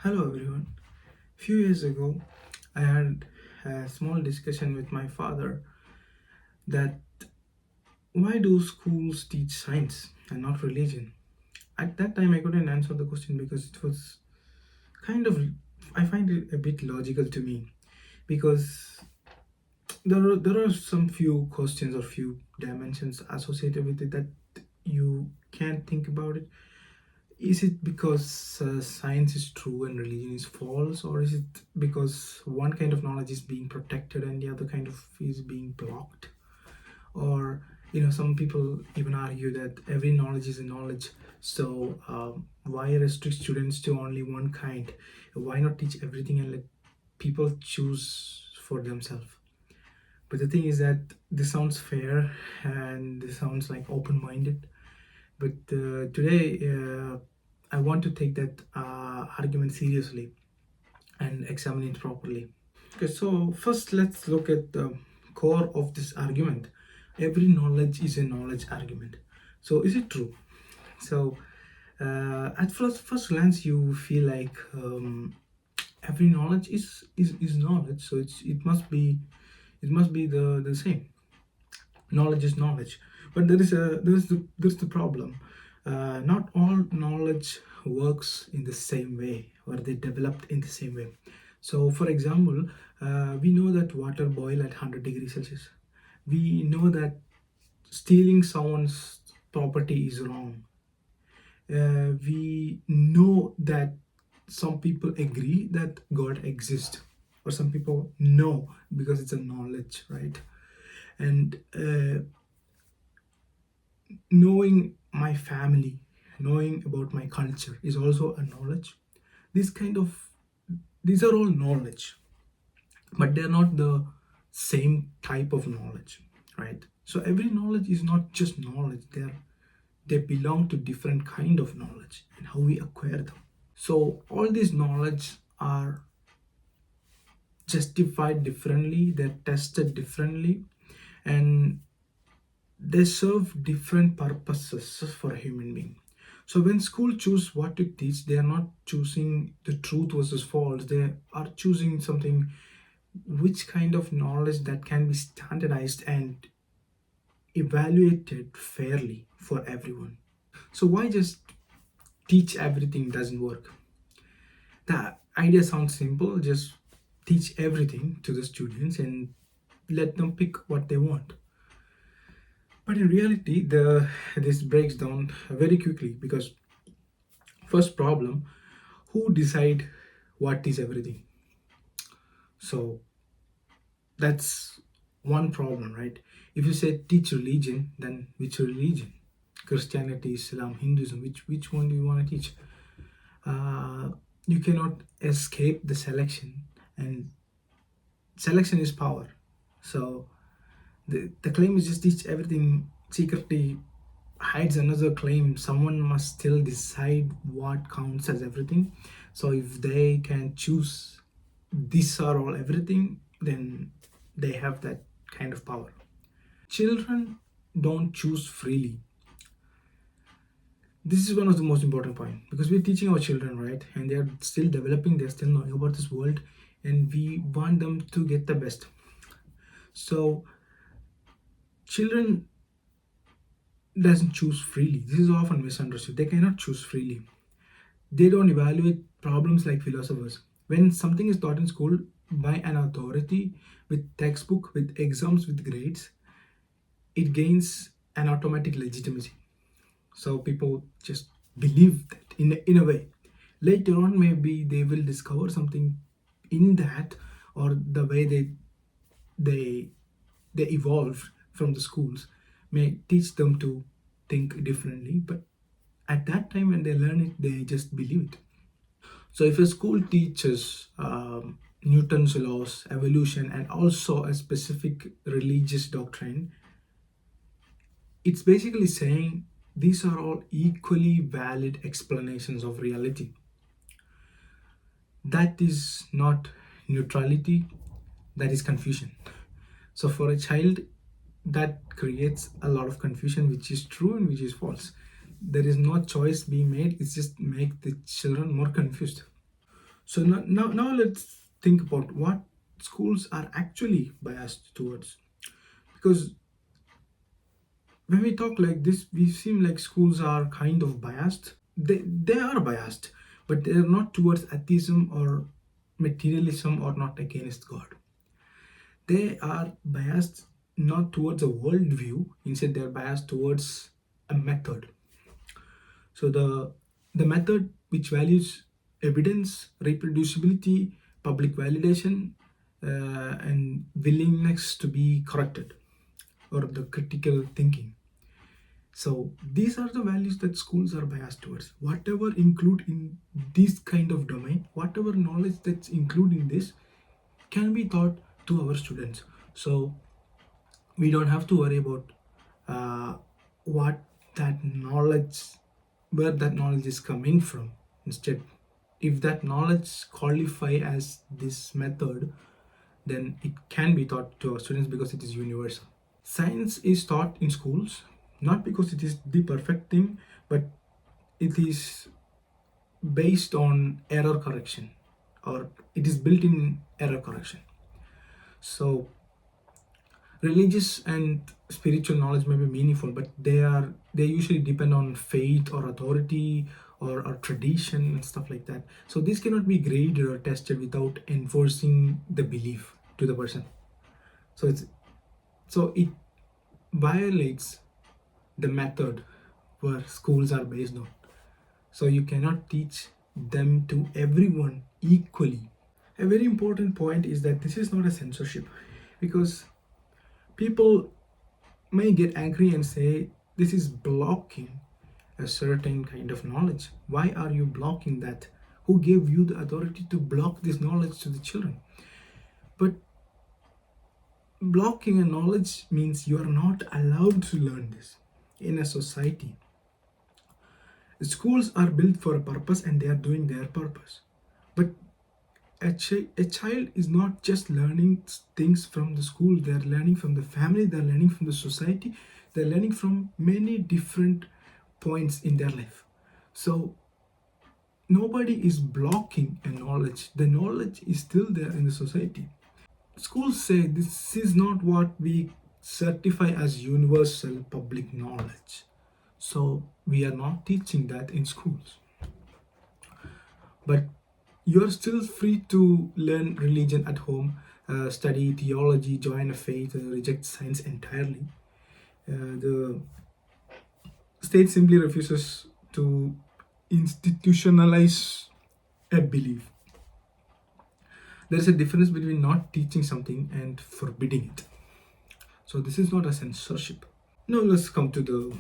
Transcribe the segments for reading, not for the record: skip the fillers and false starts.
Hello everyone. Few years ago, I had a small discussion with my father that why do schools teach science and not religion? At that time, I couldn't answer the question because it was kind of I find it a bit logical to me because there are some few questions or few dimensions associated with it that you can't think about it. Is it because science is true and religion is false, or is it because one kind of knowledge is being protected and the other kind of is being blocked? Or, some people even argue that every knowledge is a knowledge. So, why restrict students to only one kind? Why not teach everything and let people choose for themselves? But the thing is that this sounds fair and this sounds like open minded, but today, I want to take that argument seriously and examine it properly. Okay, so first let's look at the core of this argument. Every knowledge is a knowledge argument. So is it true? So at first glance, you feel like every knowledge is knowledge. So it must be the same. Knowledge is knowledge, but there's the problem. Not all knowledge works in the same way, or they developed in the same way. So for example, we know that water boil at 100 degrees celsius. We know that stealing someone's property is wrong. We know that some people agree that god exists, or some people know because it's a knowledge, right? And knowing my family, knowing about my culture is also a knowledge. This kind of these are all knowledge, but they're not the same type of knowledge, right? So every knowledge is not just knowledge. They belong to different kind of knowledge and how we acquire them. So all these knowledge are justified differently, they're tested differently, and they serve different purposes for a human being. So when school choose what to teach, they are not choosing the truth versus false. They are choosing something which kind of knowledge that can be standardized and evaluated fairly for everyone. So why just teach everything doesn't work? The idea sounds simple, just teach everything to the students and let them pick what they want. But in reality, the this breaks down very quickly because first problem, who decide what is everything? So that's one problem, right? If you say teach religion, then which religion? Christianity, Islam, Hinduism, which one do you want to teach? Uh, you cannot escape the selection, and selection is power. So the claim is just teach everything secretly hides another claim. Someone must still decide what counts as everything. So if they can choose these are all everything, then they have that kind of power. Children don't choose freely. This is one of the most important point because we're teaching our children, right? And they are still developing, they're still knowing about this world, and we want them to get the best. So children doesn't choose freely. This is often misunderstood. They cannot choose freely. They don't evaluate problems like philosophers. When something is taught in school by an authority, with textbook, with exams, with grades, it gains an automatic legitimacy. So people just believe that in a way. Later on, maybe they will discover something in that, or the way they they evolve from the schools may teach them to think differently. But at that time when they learn it, they just believe it. So if a school teaches Newton's laws, evolution, and also a specific religious doctrine, it's basically saying these are all equally valid explanations of reality. That is not neutrality, that is confusion. So for a child, that creates a lot of confusion, which is true and which is false. There is no choice being made, it's just make the children more confused. So now let's think about what schools are actually biased towards. Because when we talk like this, we seem like schools are kind of biased. They are biased, but they're not towards atheism or materialism or not against God. They are biased not towards a worldview, instead they're biased towards a method. So the method which values evidence, reproducibility, public validation, and willingness to be corrected, or the critical thinking. So these are the values that schools are biased towards. Whatever include in this kind of domain, whatever knowledge that's included in this can be taught to our students. So we don't have to worry about uh, what that knowledge, where that knowledge is coming from. Instead, if that knowledge qualify as this method, then it can be taught to our students because it is universal. Science is taught in schools not because it is the perfect thing, but it is based on error correction, or it is built in error correction. So religious and spiritual knowledge may be meaningful, but they usually depend on faith or authority or tradition and stuff like that. So this cannot be graded or tested without enforcing the belief to the person. So it violates the method where schools are based on. So you cannot teach them to everyone equally. A very important point is that this is not a censorship, because people may get angry and say this is blocking a certain kind of knowledge. Why are you blocking that? Who gave you the authority to block this knowledge to the children? But blocking a knowledge means you are not allowed to learn this in a society. Schools are built for a purpose and they are doing their purpose. But a child is not just learning things from the school, they are learning from the family, they are learning from the society, they are learning from many different points in their life. So nobody is blocking a knowledge. The knowledge is still there in the society. Schools say this is not what we certify as universal public knowledge. So we are not teaching that in schools. But you're still free to learn religion at home, study theology, join a faith, reject science entirely. The state simply refuses to institutionalize a belief. There is a difference between not teaching something and forbidding it. So this is not a censorship. Now let's come to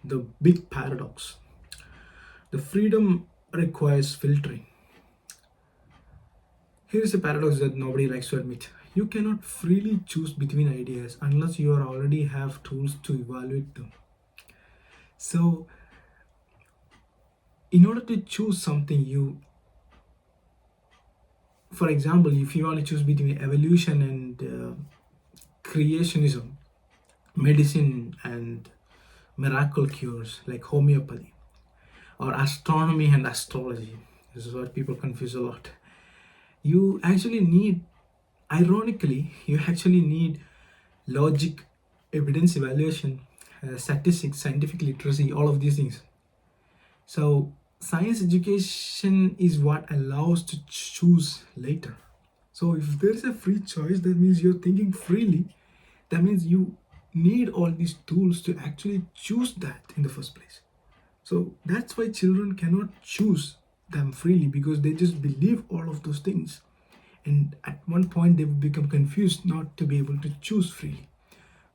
the big paradox. The freedom requires filtering. Here is a paradox that nobody likes to admit. You cannot freely choose between ideas unless you already have tools to evaluate them. So, in order to choose something, for example, if you want to choose between evolution and creationism, medicine and miracle cures like homeopathy, or astronomy and astrology, this is what people confuse a lot. You actually need, ironically, you actually need logic, evidence evaluation, statistics, scientific literacy, all of these things. So science education is what allows to choose later. So if there is a free choice, that means you're thinking freely. That means you need all these tools to actually choose that in the first place. So that's why children cannot choose them freely, because they just believe all of those things. And at one point they will become confused not to be able to choose freely.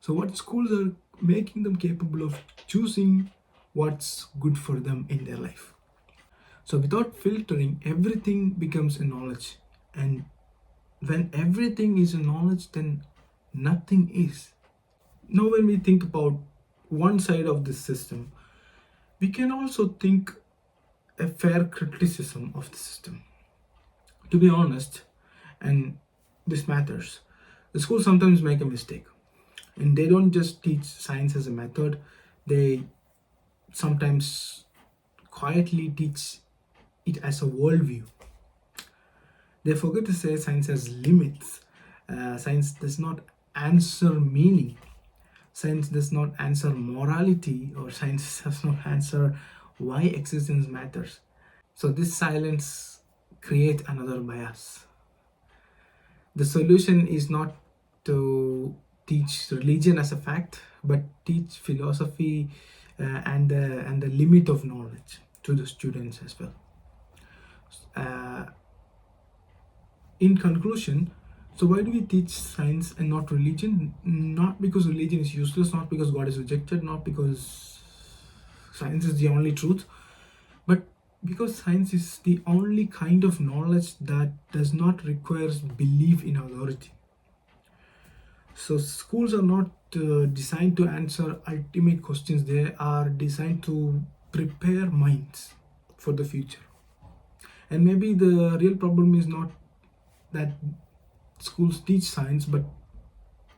So what schools are making them capable of choosing what's good for them in their life. So without filtering, everything becomes a knowledge. And when everything is a knowledge, then nothing is. Now when we think about one side of this system, we can also think a fair criticism of the system. To be honest, and this matters, the schools sometimes make a mistake. And they don't just teach science as a method, they sometimes quietly teach it as a worldview. They forget to say science has limits. Science does not answer meaning. Science does not answer morality, or science does not answer why existence matters. So this silence creates another bias. The solution is not to teach religion as a fact, but teach philosophy and the limit of knowledge to the students as well. Uh, in conclusion, so why do we teach science and not religion? Not because religion is useless, not because God is rejected, not because science is the only truth, but because science is the only kind of knowledge that does not require belief in authority. So schools are not designed to answer ultimate questions. They are designed to prepare minds for the future. And maybe the real problem is not that schools teach science, but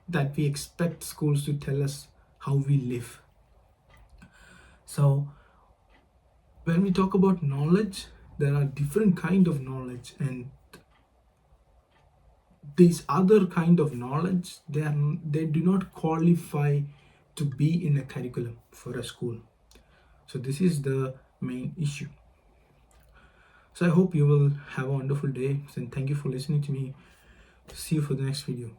that we expect schools to tell us how we live. So when we talk about knowledge, there are different kind of knowledge, and these other kind of knowledge, they do not qualify to be in a curriculum for a school. So this is the main issue. So I hope you will have a wonderful day, and thank you for listening to me. See you for the next video.